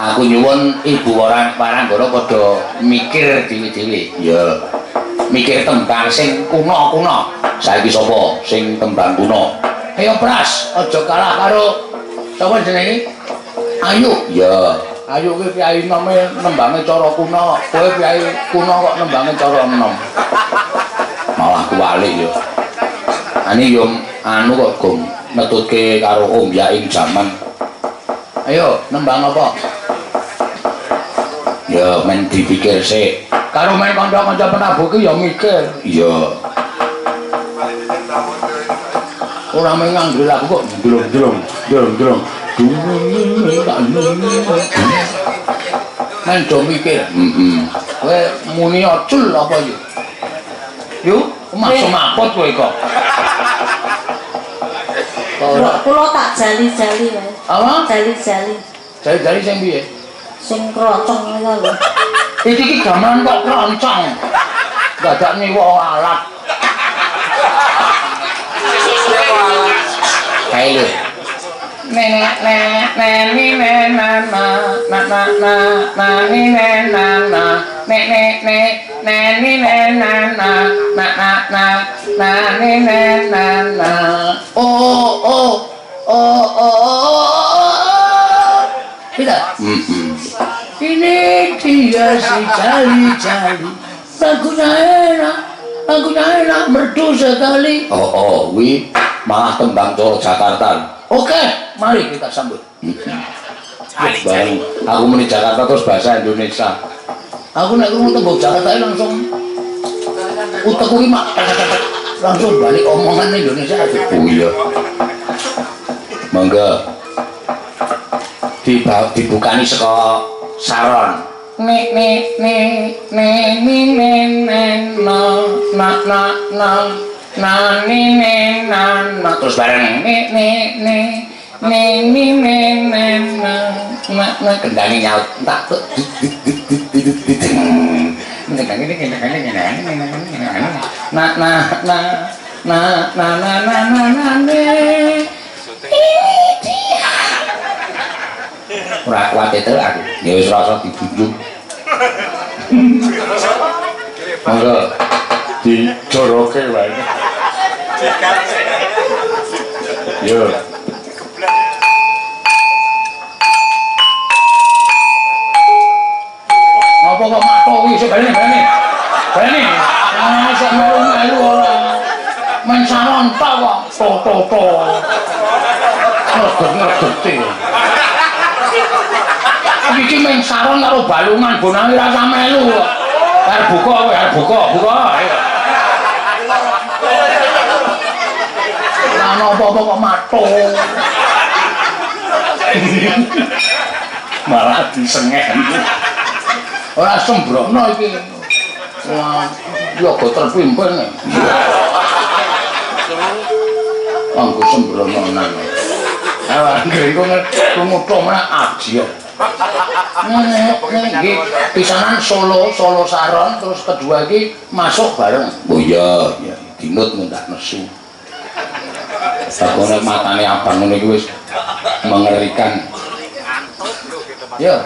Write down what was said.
Aku nyuwun ibu Waranggara padha mikir dhewe-dhewe. Ya. Mikir tembang sing kuno-kuno. Saiki sapa sing tembang kuno? Ayo Pras, aja kalah karo sapa jenenge? Ayu. Ya. Ayu kuwi piyayi nome nembange cara kuno. Kowe piyayi kuno kok nembange cara enom. Malah kuwalik ya. Ani yo anu kok Gong metutke karo ombyaking jaman. Ayo nembang apa? Ya men dipikir sik. Karo men kanca-kanca penabuh ki ya mikir. Iya. Ora men nganggo lagu kok ndrong-ndrong. Men do mikir. Kowe muni acul apa yo? Yo, masuk mapot kowe kok. Kula tak jali-jali wae. Apa? Jali-jali. Jali-jali sing piye? Sing kroncong ngono lho. Iki gamelan kok kroncong. Dadak nyewa alat. Kae lho. Tidak. Ini dia si jali-jali. Lagunya enak, merdu sekali. Wi malah tembang Coro Jakarta. Oke, mari kita sambut. Baru aku meni Jakarta terus bahasa Indonesia. Aku nek ngomong tembang Jakarta langsung utekku iki langsung balik omongan Indonesia. Oh iya. Mangga. Dibukani saka saron. Terus bareng kendangnya nyaut entak tuh ora kuat itu aku ya wis rasa dibunjung monggo dijoroke wae yo apa kok matowi sik balene sak melu ora men saron ta kok to ngerti iki men saron karo balungan bonange rasa melu arep buka kowe arep buka ayo ana apa-apa kok mato malah disengen ora sembrono iki wah yo go terpimpin anggo sembrono nang Anggrek kok mana aji ya. Nggih, pisanan Solo Saron terus kedua iki masuk bareng. Oh iya, dinut ndak nesu. Sakone matane abang ngene iki wis mengerikan. Ya.